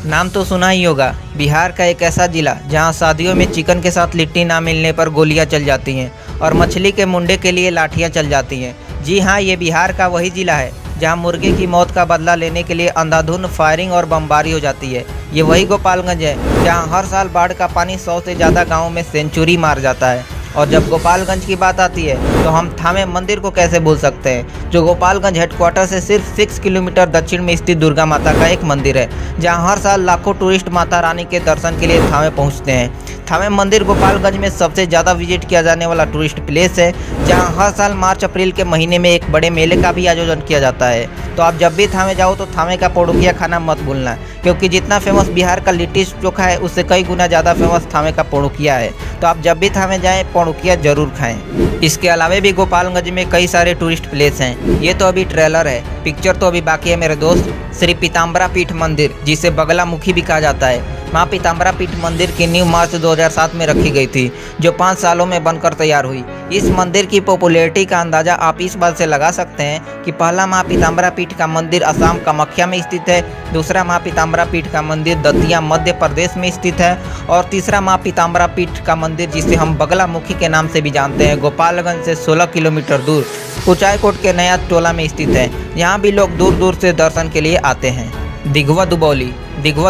नाम तो सुना ही होगा, बिहार का एक ऐसा जिला जहां शादियों में चिकन के साथ लिट्टी ना मिलने पर गोलियां चल जाती हैं और मछली के मुंडे के लिए लाठियां चल जाती हैं। जी हां, ये बिहार का वही जिला है जहां मुर्गे की मौत का बदला लेने के लिए अंधाधुंध फायरिंग और बमबारी हो जाती है। ये वही गोपालगंज है जहां हर साल बाढ़ का पानी 100 से ज़्यादा गाँवों में सेंचुरी मार जाता है। और जब गोपालगंज की बात आती है तो हम थामे मंदिर को कैसे भूल सकते हैं, जो गोपालगंज हेडक्वार्टर से सिर्फ 6 किलोमीटर दक्षिण में स्थित दुर्गा माता का एक मंदिर है, जहां हर साल लाखों टूरिस्ट माता रानी के दर्शन के लिए थामे पहुंचते हैं। थामे मंदिर गोपालगंज में सबसे ज़्यादा विजिट किया जाने वाला टूरिस्ट प्लेस है, जहां हर साल मार्च अप्रैल के महीने में एक बड़े मेले का भी आयोजन किया जाता है। तो आप जब भी थामे जाओ तो थामे का पोड़ुकिया खाना मत भूलना, क्योंकि जितना फेमस बिहार का लिट्टी चोखा है उससे कई गुना ज़्यादा फेमस थामे का पोड़ुकिया है। तो आप जब भी थामे जाएं पोड़ुकिया जरूर खाएं। इसके अलावा भी गोपालगंज में कई सारे टूरिस्ट प्लेस हैं। ये तो अभी ट्रेलर है, पिक्चर तो अभी बाकी है मेरे दोस्त। श्री पीताम्बरा पीठ मंदिर, जिसे बगलामुखी भी कहा जाता है, माँ पीताम्बरा पीठ मंदिर की नींव मार्च 2007 में रखी गई थी, जो 5 सालों में बनकर तैयार हुई। इस मंदिर की पॉपुलैरिटी का अंदाजा आप इस बात से लगा सकते हैं कि पहला माँ पीताम्बरा पीठ का मंदिर असम कामाख्या में स्थित है, दूसरा माँ पीताम्बरा पीठ का मंदिर दतिया मध्य प्रदेश में स्थित है, और तीसरा माँ पीताम्बरा पीठ का मंदिर, जिसे हम बगलामुखी के नाम से भी जानते हैं, गोपालगंज से 16 किलोमीटर दूर कुचायकोट के नया टोला में स्थित है। यहाँ भी लोग दूर दूर से दर्शन के लिए आते हैं। दिघवा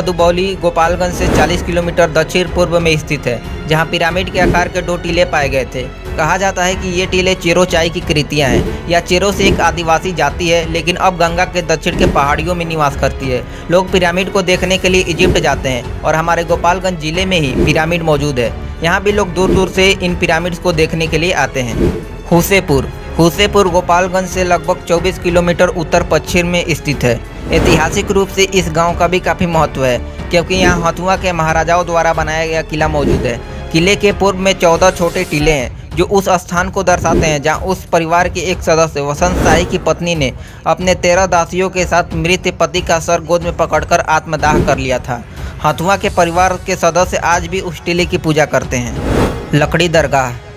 दुबौली गोपालगंज से 40 किलोमीटर दक्षिण पूर्व में स्थित है, जहाँ पिरामिड के आकार के 2 टीले पाए गए थे। कहा जाता है कि ये टीले चेरोचाई की कृतियाँ हैं। यह चेरो से एक आदिवासी जाति है, लेकिन अब गंगा के दक्षिण के पहाड़ियों में निवास करती है। लोग पिरामिड को देखने के लिए इजिप्ट जाते हैं और हमारे गोपालगंज जिले में ही पिरामिड मौजूद है। यहाँ भी लोग दूर दूर से इन पिरामिड्स को देखने के लिए आते हैं। हुसेपुर गोपालगंज से लगभग 24 किलोमीटर उत्तर पश्चिम में स्थित है। ऐतिहासिक रूप से इस गांव का भी काफ़ी महत्व है, क्योंकि यहाँ हथुआ के महाराजाओं द्वारा बनाया गया किला मौजूद है। किले के पूर्व में 14 छोटे टीले हैं, जो उस स्थान को दर्शाते हैं जहाँ उस परिवार के एक सदस्य वसंत शाही की पत्नी ने अपने 13 दासियों के साथ मृत पति का सर गोद में पकड़कर आत्मदाह कर लिया था। हथुआ के परिवार के सदस्य आज भी उस टीले की पूजा करते हैं।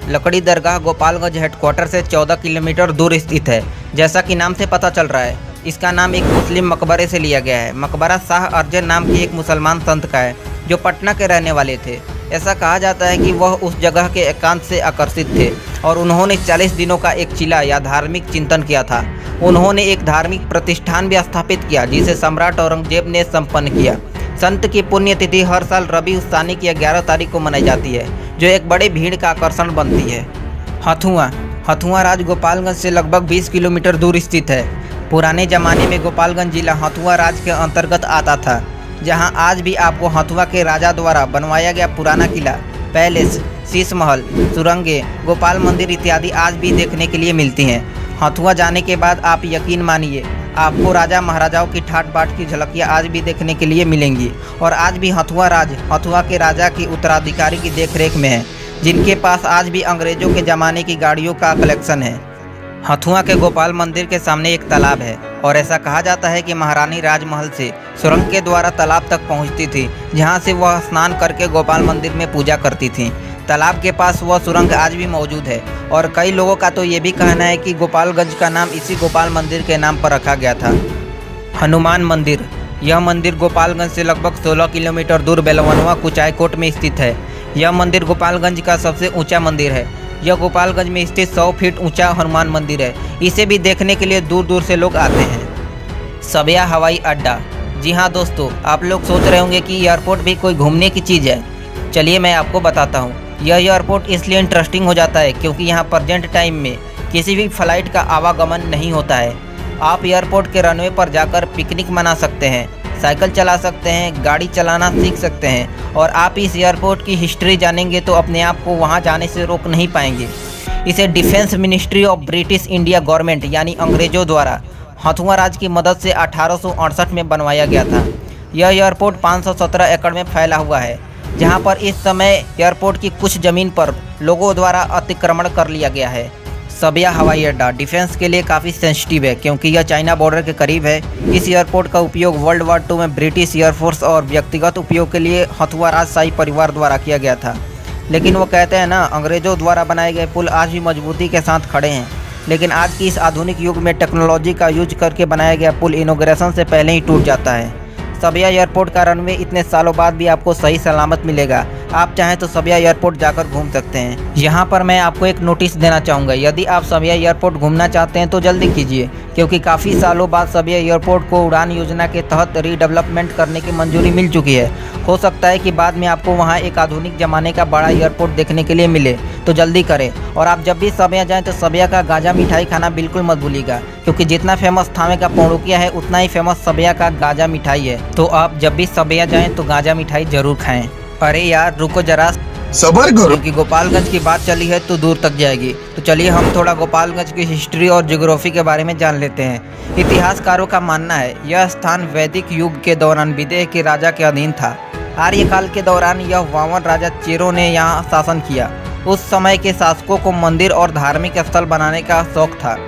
लकड़ी दरगाह गोपालगंज हेडक्वार्टर से 14 किलोमीटर दूर स्थित है। जैसा कि नाम से पता चल रहा है, इसका नाम एक मुस्लिम मकबरे से लिया गया है। मकबरा शाह अर्जन नाम के एक मुसलमान संत का है, जो पटना के रहने वाले थे। ऐसा कहा जाता है कि वह उस जगह के एकांत से आकर्षित थे और उन्होंने 40 दिनों का एक चिला या धार्मिक चिंतन किया था। उन्होंने एक धार्मिक प्रतिष्ठान भी स्थापित किया, जिसे सम्राट औरंगजेब ने संपन्न किया। संत की पुण्यतिथि हर साल रबी उस्तानी की 11 तारीख को मनाई जाती है, जो एक बड़े भीड़ का आकर्षण बनती है। हथुआ राज गोपालगंज से लगभग 20 किलोमीटर दूर स्थित है। पुराने ज़माने में गोपालगंज जिला हथुआ राज के अंतर्गत आता था, जहां आज भी आपको हथुआ के राजा द्वारा बनवाया गया पुराना किला, पैलेस, शीश महल, सुरंगें, गोपाल मंदिर इत्यादि आज भी देखने के लिए मिलती हैं। हथुआ जाने के बाद आप यकीन मानिए, आपको राजा महाराजाओं की ठाट बाट की झलकियाँ आज भी देखने के लिए मिलेंगी। और आज भी हथुआ राज हथुआ के राजा की उत्तराधिकारी की देखरेख में है, जिनके पास आज भी अंग्रेजों के ज़माने की गाड़ियों का कलेक्शन है। हथुआ के गोपाल मंदिर के सामने एक तालाब है, और ऐसा कहा जाता है कि महारानी राजमहल से सुरंग के द्वारा तालाब तक पहुंचती थी, जहां से वह स्नान करके गोपाल मंदिर में पूजा करती थी। तालाब के पास वह सुरंग आज भी मौजूद है, और कई लोगों का तो ये भी कहना है कि गोपालगंज का नाम इसी गोपाल मंदिर के नाम पर रखा गया था। हनुमान मंदिर, यह मंदिर गोपालगंज से लगभग 16 किलोमीटर दूर बेलवनवा कुचायकोट में स्थित है। यह मंदिर गोपालगंज का सबसे ऊंचा मंदिर है। यह गोपालगंज में स्थित 100 फीट ऊंचा हनुमान मंदिर है। इसे भी देखने के लिए दूर दूर से लोग आते हैं। सबिया हवाई अड्डा, जी हाँ दोस्तों, आप लोग सोच रहे होंगे कि एयरपोर्ट भी कोई घूमने की चीज़ है। चलिए मैं आपको बताता हूँ। यह एयरपोर्ट इसलिए इंटरेस्टिंग हो जाता है क्योंकि यहाँ प्रेजेंट टाइम में किसी भी फ्लाइट का आवागमन नहीं होता है। आप एयरपोर्ट के रनवे पर जाकर पिकनिक मना सकते हैं, साइकिल चला सकते हैं, गाड़ी चलाना सीख सकते हैं, और आप इस एयरपोर्ट की हिस्ट्री जानेंगे तो अपने आप को वहाँ जाने से रोक नहीं पाएंगे। इसे defence ministry of British India government यानी अंग्रेज़ों द्वारा हथुआ राज की मदद से 1868 में बनवाया गया था। यह एयरपोर्ट 517 एकड़ में फैला हुआ है, जहां पर इस समय एयरपोर्ट की कुछ ज़मीन पर लोगों द्वारा अतिक्रमण कर लिया गया है। सबिया हवाई अड्डा डिफेंस के लिए काफ़ी सेंसिटिव है, क्योंकि यह चाइना बॉर्डर के करीब है। इस एयरपोर्ट का उपयोग वर्ल्ड वार 2 में ब्रिटिश एयरफोर्स और व्यक्तिगत उपयोग के लिए हथुआ राजशाही परिवार द्वारा किया गया था। लेकिन वो कहते हैं ना, अंग्रेज़ों द्वारा बनाए गए पुल आज भी मजबूती के साथ खड़े हैं। लेकिन आज की इस आधुनिक युग में टेक्नोलॉजी का यूज करके बनाया गया पुल इनॉग्रेशन से पहले ही टूट जाता है। सबिया एयरपोर्ट का रनवे इतने सालों बाद भी आपको सही सलामत मिलेगा। आप चाहें तो सबिया एयरपोर्ट जाकर घूम सकते हैं। यहाँ पर मैं आपको एक नोटिस देना चाहूँगा, यदि आप सबिया एयरपोर्ट घूमना चाहते हैं तो जल्दी कीजिए, क्योंकि काफ़ी सालों बाद सबिया एयरपोर्ट को उड़ान योजना के तहत रीडेवलपमेंट करने की मंजूरी मिल चुकी है। हो सकता है कि बाद में आपको वहाँ एक आधुनिक ज़माने का बड़ा एयरपोर्ट देखने के लिए मिले, तो जल्दी करें। और आप जब भी सबिया जाएँ तो सबिया का गाजा मिठाई खाना बिल्कुल मत भूलिएगा, क्योंकि जितना फेमस थावे का पौड़ुकिया है उतना ही फेमस सबिया का गाजा मिठाई है। तो आप जब भी सबिया जाएँ तो गाजा मिठाई जरूर खाएँ। अरे यार रुको जरा, सबर करो। क्योंकि गोपालगंज की बात चली है तो दूर तक जाएगी। तो चलिए हम थोड़ा गोपालगंज की हिस्ट्री और ज्योग्राफी के बारे में जान लेते हैं। इतिहासकारों का मानना है यह स्थान वैदिक युग के दौरान विदेह के राजा के अधीन था। आर्यकाल के दौरान यह वामन राजा चेरों ने यहाँ शासन किया। उस समय के शासकों को मंदिर और धार्मिक स्थल बनाने का शौक था।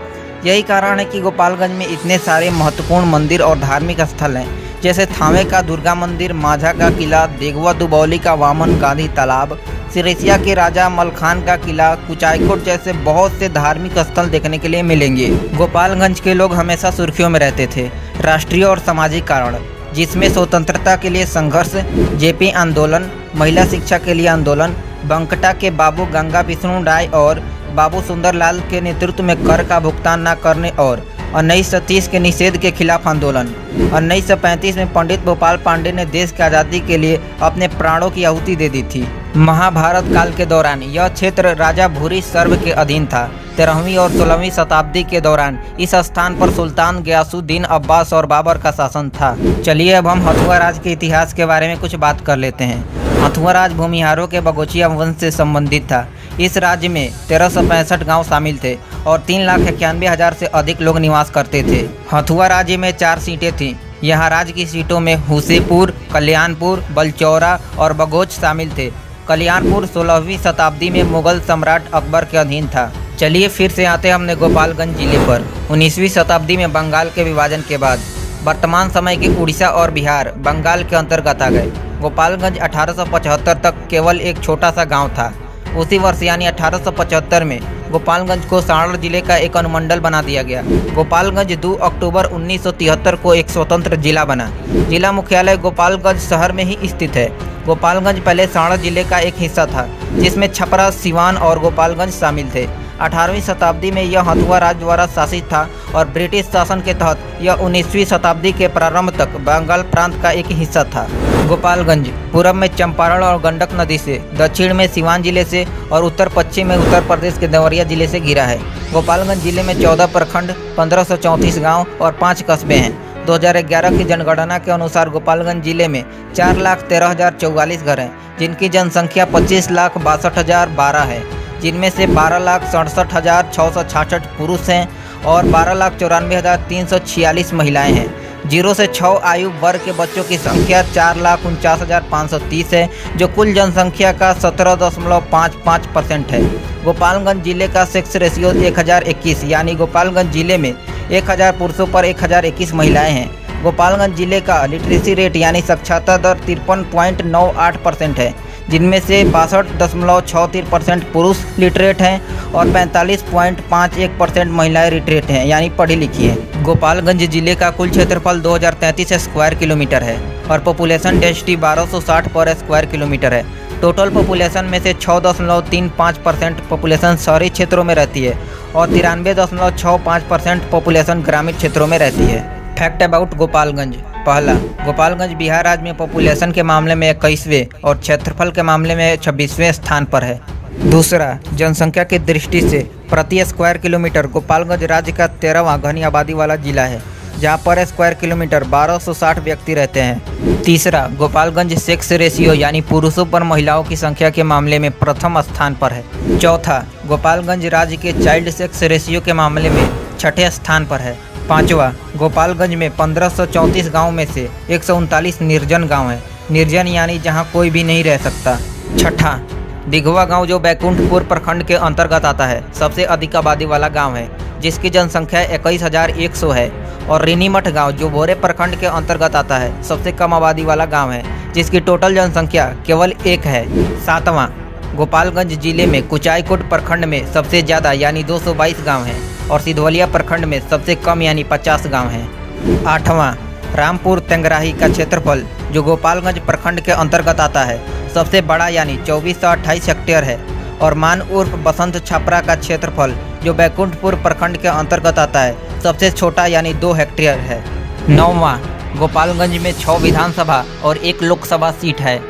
यही कारण है कि गोपालगंज में इतने सारे महत्वपूर्ण मंदिर और धार्मिक स्थल हैं, जैसे थावे का दुर्गा मंदिर, माझा का किला, देगवा दुबौली का वामन गांधी तालाब, सिरसिया के राजा मलखान का किला, कुचायकोट जैसे बहुत से धार्मिक स्थल देखने के लिए मिलेंगे। गोपालगंज के लोग हमेशा सुर्खियों में रहते थे। राष्ट्रीय और सामाजिक कारण, जिसमें स्वतंत्रता के लिए संघर्ष, जेपी आंदोलन, महिला शिक्षा के लिए आंदोलन, बंकटा के बाबू गंगा विष्णु राय और बाबू सुंदरलाल के नेतृत्व में कर का भुगतान न करने और 1930 के निषेध के खिलाफ आंदोलन। 1935 में पंडित भोपाल पांडे ने देश की आज़ादी के लिए अपने प्राणों की आहुति दे दी थी। महाभारत काल के दौरान यह क्षेत्र राजा भूरी सर्व के अधीन था। 13वीं और 16वीं शताब्दी के दौरान इस स्थान पर सुल्तान गयासुद्दीन अब्बास और बाबर का शासन था। चलिए अब हम हथुआ राज के इतिहास के बारे में कुछ बात कर लेते हैं। हथुआ राज भूमिहारों के बगोचिया वंश से संबंधित था। इस राज्य में 1365 गांव शामिल थे और 3,91,000 से अधिक लोग निवास करते थे। हथुआ राज्य में 4 सीटें थीं। यहाँ राज्य की सीटों में हुसेपुर, कल्याणपुर, बलचौरा और बगोच शामिल थे। कल्याणपुर 16वीं शताब्दी में मुगल सम्राट अकबर के अधीन था। चलिए फिर से आते हैं हमने गोपालगंज जिले पर। 19वीं शताब्दी में बंगाल के विभाजन के बाद वर्तमान समय के उड़ीसा और बिहार बंगाल के अंतर्गत आ गए। गोपालगंज 1875 तक केवल एक छोटा सा गांव था। उसी वर्ष यानी 1875 में गोपालगंज को सारण जिले का एक अनुमंडल बना दिया गया। गोपालगंज 2 अक्टूबर 1973 को एक स्वतंत्र जिला बना। जिला मुख्यालय गोपालगंज शहर में ही स्थित है। गोपालगंज पहले सारण जिले का एक हिस्सा था, जिसमें छपरा, सिवान और गोपालगंज शामिल थे। 18वीं शताब्दी में यह हथुआ राज्य द्वारा शासित था और ब्रिटिश शासन के तहत यह 19वीं शताब्दी के प्रारंभ तक बंगाल प्रांत का एक हिस्सा था। गोपालगंज पूर्व में चंपारण और गंडक नदी से, दक्षिण में सिवान जिले से और उत्तर पश्चिम में उत्तर प्रदेश के देवरिया जिले से घिरा है। गोपालगंज जिले में 14 प्रखंड, 1534 गाँव और 5 कस्बे हैं। 2011 की जनगणना के अनुसार गोपालगंज जिले में 4,13,044 घर हैं, जिनकी जनसंख्या 25,62,012 है, जिनमें से 12,67,666 पुरुष हैं और 12,94,346 महिलाएं हैं। 0 से 6 आयु वर्ग के बच्चों की संख्या 4,49,530 है, जो कुल जनसंख्या का 17.55% है। गोपालगंज जिले का सेक्स रेशियो 1021, यानी गोपालगंज जिले में 1000 पुरुषों पर 1021 महिलाएं हैं। गोपालगंज जिले का लिटरेसी रेट यानी साक्षरता दर 53.98% है, जिनमें से 62.63% पुरुष लिटरेट हैं और 45.51% महिलाएं लिटरेट हैं, यानी पढ़ी लिखी हैं। गोपालगंज जिले का कुल क्षेत्रफल 2033 स्क्वायर किलोमीटर है और पॉपुलेशन डेंसिटी 1260 पर स्क्वायर किलोमीटर है। टोटल पॉपुलेशन में से 6.35% पॉपुलेशन शहरी क्षेत्रों में रहती है और 93.65% पॉपुलेशन ग्रामीण क्षेत्रों में रहती है। Fact about Gopalganj. पहला, गोपालगंज बिहार राज्य में पॉपुलेशन के मामले में 21वें और क्षेत्रफल के मामले में 26वें स्थान पर है। दूसरा, जनसंख्या की दृष्टि से प्रति स्क्वायर किलोमीटर गोपालगंज राज्य का 13वां घनी आबादी वाला जिला है, जहां पर स्क्वायर किलोमीटर 1260 व्यक्ति रहते हैं। तीसरा, गोपालगंज सेक्स रेशियो यानी पुरुषों पर महिलाओं की संख्या के मामले में प्रथम स्थान पर है। चौथा, गोपालगंज राज्य के चाइल्ड सेक्स रेशियो के मामले में 6ठे स्थान पर है। पाँचवा, गोपालगंज में 1534 गाँव में से 139 निर्जन गाँव हैं। निर्जन यानी जहाँ कोई भी नहीं रह सकता। छठा, दिघवा गांव जो बैकुंठपुर प्रखंड के अंतर्गत आता है, सबसे अधिक आबादी वाला गांव है, जिसकी जनसंख्या 21,100 है। और रेनीमठ गांव जो भोरे प्रखंड के अंतर्गत आता है, सबसे कम आबादी वाला गांव है, जिसकी टोटल जनसंख्या केवल 1 है। सातवां, गोपालगंज जिले में कुचायकोट प्रखंड में सबसे ज़्यादा यानी 222 गाँव हैं और सिधवलिया प्रखंड में सबसे कम यानी 50 गाँव हैं। आठवां, रामपुर तेंगराही का क्षेत्रफल, जो गोपालगंज प्रखंड के अंतर्गत आता है, सबसे बड़ा यानी 2428 हेक्टेयर है। और मान उर्फ बसंत छपरा का क्षेत्रफल, जो बैकुंठपुर प्रखंड के अंतर्गत आता है, सबसे छोटा यानी 2 हेक्टेयर है। 9वां, गोपालगंज में 6 विधानसभा और 1 लोकसभा सीट है।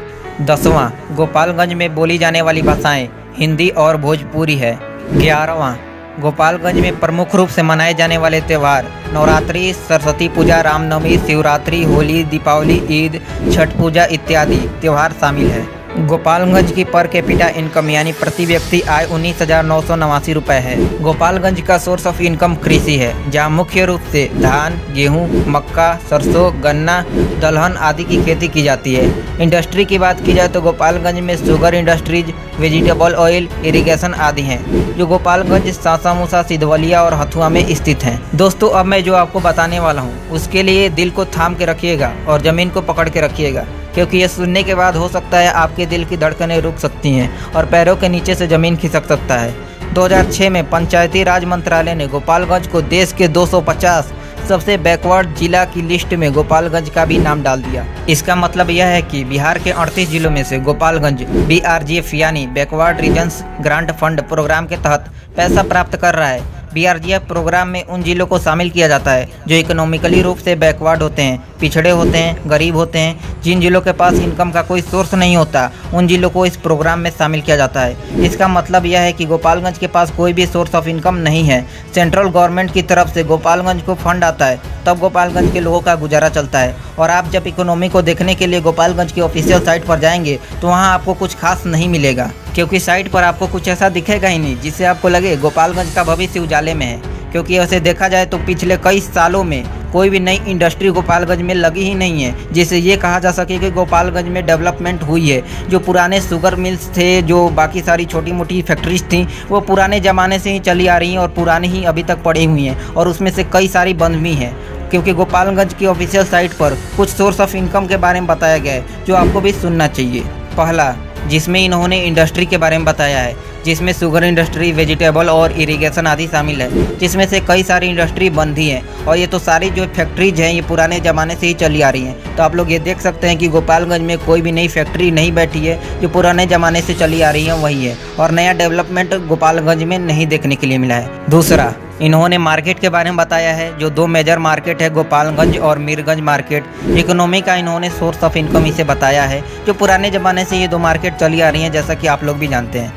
10वां, गोपालगंज में बोली जाने वाली भाषाएं हिंदी और भोजपुरी है। 11वां, गोपालगंज में प्रमुख रूप से मनाए जाने वाले त्यौहार नवरात्रि, सरस्वती पूजा, रामनवमी, शिवरात्रि, होली, दीपावली, ईद, छठ पूजा इत्यादि त्यौहार शामिल है। गोपालगंज की पर कैपिटा इनकम यानी प्रति व्यक्ति आय 19,989 रुपये है। गोपालगंज का सोर्स ऑफ इनकम कृषि है, जहां मुख्य रूप से धान, गेहूं, मक्का, सरसों, गन्ना, दलहन आदि की खेती की जाती है। इंडस्ट्री की बात की जाए तो गोपालगंज में sugar industries, vegetable oil, irrigation आदि हैं, जो गोपालगंज, सासामूसा, सिधवलिया और हथुआ में स्थित हैं। दोस्तों, अब मैं जो आपको बताने वाला हूँ उसके लिए दिल को थाम के रखिएगा और ज़मीन को पकड़ के रखिएगा, क्योंकि ये सुनने के बाद हो सकता है आपके दिल की धड़कनें रुक सकती हैं और पैरों के नीचे से ज़मीन खिसक सकता है। 2006 में पंचायती राज मंत्रालय ने गोपालगंज को देश के 250 सबसे बैकवर्ड जिला की लिस्ट में गोपालगंज का भी नाम डाल दिया। इसका मतलब यह है कि बिहार के 38 जिलों में से गोपालगंज BRGF यानी backward regions grant fund programme के तहत पैसा प्राप्त कर रहा है। BRGF प्रोग्राम में उन जिलों को शामिल किया जाता है जो इकोनॉमिकली रूप से बैकवर्ड होते हैं, पिछड़े होते हैं, गरीब होते हैं। जिन जिलों के पास इनकम का कोई सोर्स नहीं होता, उन जिलों को इस प्रोग्राम में शामिल किया जाता है। इसका मतलब यह है कि गोपालगंज के पास कोई भी सोर्स ऑफ इनकम नहीं है। सेंट्रल गवर्नमेंट की तरफ से गोपालगंज को फंड आता है, तब गोपालगंज के लोगों का गुजारा चलता है। और आप जब इकोनॉमी को देखने के लिए गोपालगंज की ऑफिशियल साइट पर जाएंगे तो वहाँ आपको कुछ खास नहीं मिलेगा, क्योंकि साइट पर आपको कुछ ऐसा दिखेगा ही नहीं जिससे आपको लगे गोपालगंज का भविष्य उजाले में है। क्योंकि वैसे देखा जाए तो पिछले कई सालों में कोई भी नई इंडस्ट्री गोपालगंज में लगी ही नहीं है जिससे ये कहा जा सके कि गोपालगंज में डेवलपमेंट हुई है। जो पुराने शुगर मिल्स थे, जो बाकी सारी छोटी मोटी फैक्ट्रीज थी, वो पुराने ज़माने से ही चली आ रही हैं और पुरानी ही अभी तक पड़ी हुई हैं, और उसमें से कई सारी बंद भी हैं। क्योंकि गोपालगंज की ऑफिशियल साइट पर कुछ सोर्स ऑफ इनकम के बारे में बताया गया है जो आपको भी सुनना चाहिए। पहला, जिसमें इन्होंने इंडस्ट्री के बारे में बताया है, जिसमें शुगर इंडस्ट्री, वेजिटेबल और इरिगेशन आदि शामिल है, जिसमें से कई सारी इंडस्ट्री बंद ही हैं। और ये तो सारी जो फैक्ट्रीज हैं ये पुराने ज़माने से ही चली आ रही हैं। तो आप लोग ये देख सकते हैं कि गोपालगंज में कोई भी नई फैक्ट्री नहीं बैठी है, जो पुराने ज़माने से चली आ रही है वही है, और नया डेवलपमेंट गोपालगंज में नहीं देखने के लिए मिला है। दूसरा, इन्होंने मार्केट के बारे में बताया है, जो 2 मेजर मार्केट है, गोपालगंज और मीरगंज मार्केट। इकोनॉमी का इन्होंने सोर्स ऑफ इनकम इसे बताया है, जो पुराने ज़माने से ये 2 मार्केट चली आ रही हैं, जैसा कि आप लोग भी जानते हैं।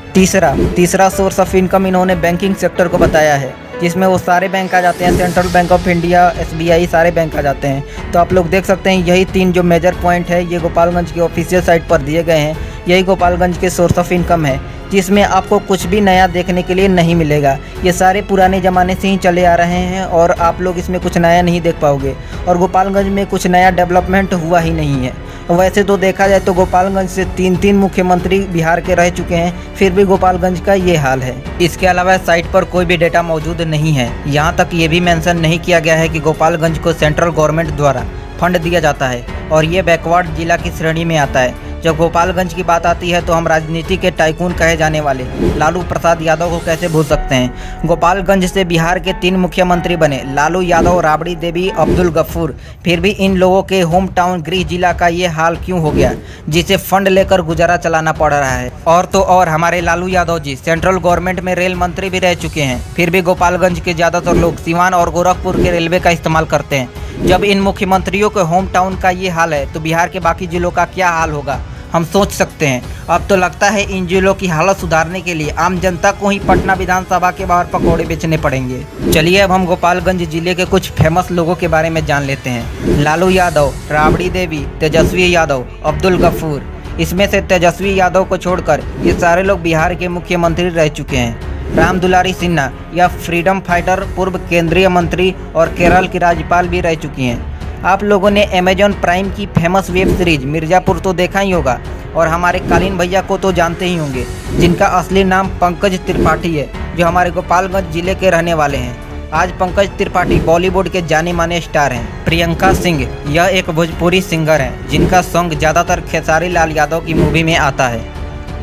तीसरा सोर्स ऑफ इनकम इन्होंने बैंकिंग सेक्टर को बताया है, जिसमें वो सारे बैंक आ जाते हैं, central bank of India, SBI, सारे बैंक आ जाते हैं। तो आप लोग देख सकते हैं यही 3 जो मेजर पॉइंट है ये गोपालगंज की ऑफिशियल साइट पर दिए गए हैं। यही गोपालगंज के सोर्स ऑफ इनकम है, जिसमें आपको कुछ भी नया देखने के लिए नहीं मिलेगा। ये सारे पुराने ज़माने से ही चले आ रहे हैं और आप लोग इसमें कुछ नया नहीं देख पाओगे, और गोपालगंज में कुछ नया डेवलपमेंट हुआ ही नहीं है। वैसे तो देखा जाए तो गोपालगंज से 3 मुख्यमंत्री बिहार के रह चुके हैं, फिर भी गोपालगंज का ये हाल है। इसके अलावा साइट पर कोई भी डेटा मौजूद नहीं है। यहाँ तक ये भी मेंशन नहीं किया गया है कि गोपालगंज को सेंट्रल गवर्नमेंट द्वारा फंड दिया जाता है और ये बैकवर्ड जिला की श्रेणी में आता है। जब गोपालगंज की बात आती है तो हम राजनीति के टाइकून कहे जाने वाले लालू प्रसाद यादव को कैसे भूल सकते हैं। गोपालगंज से बिहार के 3 मुख्यमंत्री बने, लालू यादव, राबड़ी देवी, अब्दुल गफूर। फिर भी इन लोगों के होम टाउन गृह जिला का ये हाल क्यों हो गया, जिसे फंड लेकर गुजारा चलाना पड़ रहा है। और तो और हमारे लालू यादव जी सेंट्रल गवर्नमेंट में रेल मंत्री भी रह चुके हैं, फिर भी गोपालगंज के ज़्यादातर लोग सीवान और गोरखपुर के रेलवे का इस्तेमाल करते हैं। जब इन मुख्यमंत्रियों के होम टाउन का ये हाल है तो बिहार के बाकी जिलों का क्या हाल होगा, हम सोच सकते हैं। अब तो लगता है इन जिलों की हालत सुधारने के लिए आम जनता को ही पटना विधानसभा के बाहर पकौड़े बेचने पड़ेंगे। चलिए अब हम गोपालगंज जिले के कुछ फेमस लोगों के बारे में जान लेते हैं। लालू यादव, राबड़ी देवी, तेजस्वी यादव, अब्दुल गफूर। इसमें से तेजस्वी यादव को छोड़कर ये सारे लोग बिहार के मुख्यमंत्री रह चुके हैं। राम दुलारी सिन्हा या फ्रीडम फाइटर पूर्व केंद्रीय मंत्री और केरल की राज्यपाल भी रह चुकी हैं। आप लोगों ने अमेजॉन प्राइम की फेमस वेब सीरीज मिर्ज़ापुर तो देखा ही होगा, और हमारे कालीन भैया को तो जानते ही होंगे, जिनका असली नाम पंकज त्रिपाठी है, जो हमारे गोपालगंज जिले के रहने वाले हैं। आज पंकज त्रिपाठी बॉलीवुड के जाने माने स्टार हैं। प्रियंका सिंह यह एक भोजपुरी सिंगर हैं, जिनका सॉन्ग ज़्यादातर खेसारी लाल यादव की मूवी में आता है।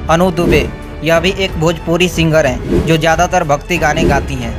अनु दुबे यह भी एक भोजपुरी सिंगर हैं, जो ज़्यादातर भक्ति गाने गाती हैं।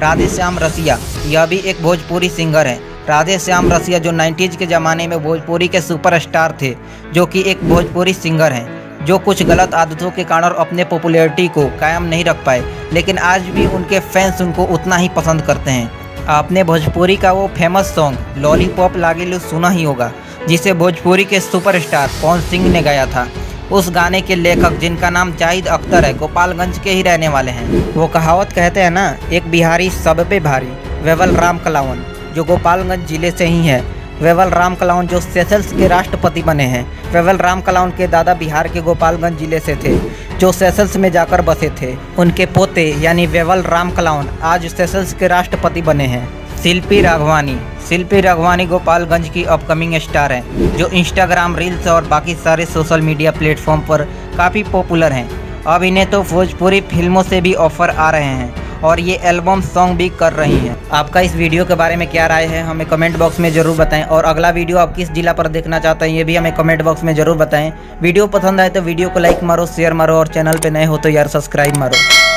राधेश्याम रसिया यह भी एक भोजपुरी सिंगर हैं, राधे श्याम रसिया जो 90s के ज़माने में भोजपुरी के सुपरस्टार थे, जो कि एक भोजपुरी सिंगर हैं, जो कुछ गलत आदतों के कारण अपने पॉपुलैरिटी को कायम नहीं रख पाए, लेकिन आज भी उनके फैंस उनको उतना ही पसंद करते हैं। आपने भोजपुरी का वो फेमस सॉन्ग लॉलीपॉप लागेलू सुना ही होगा, जिसे भोजपुरी के सुपरस्टार पवन सिंह ने गाया था। उस गाने के लेखक, जिनका नाम जाहिद अख्तर है, गोपालगंज के ही रहने वाले हैं। वो कहावत कहते हैं ना, एक बिहारी सब पे भारी। वेवल राम कलावन जो गोपालगंज जिले से ही है। वेवल राम कलावन जो सेशल्स के राष्ट्रपति बने हैं। वेवल राम कलावन के दादा बिहार के गोपालगंज जिले से थे, जो सेशल्स में जाकर बसे थे। उनके पोते यानी वेवल राम कलावन आज सेशल्स के राष्ट्रपति बने हैं। शिल्पी राघवानी गोपालगंज की अपकमिंग स्टार हैं, जो इंस्टाग्राम रील्स और बाकी सारे सोशल मीडिया प्लेटफॉर्म पर काफ़ी पॉपुलर हैं। अब इन्हें तो भोजपुरी फिल्मों से भी ऑफर आ रहे हैं और ये एल्बम सॉन्ग भी कर रही हैं। आपका इस वीडियो के बारे में क्या राय है, हमें कमेंट बॉक्स में ज़रूर बताएं। और अगला वीडियो आप किस जिला पर देखना चाहते हैं, ये भी हमें कमेंट बॉक्स में ज़रूर बताएं। वीडियो पसंद आए तो वीडियो को लाइक मारो, शेयर मारो और चैनल पर नए हो तो यार सब्सक्राइब मारो।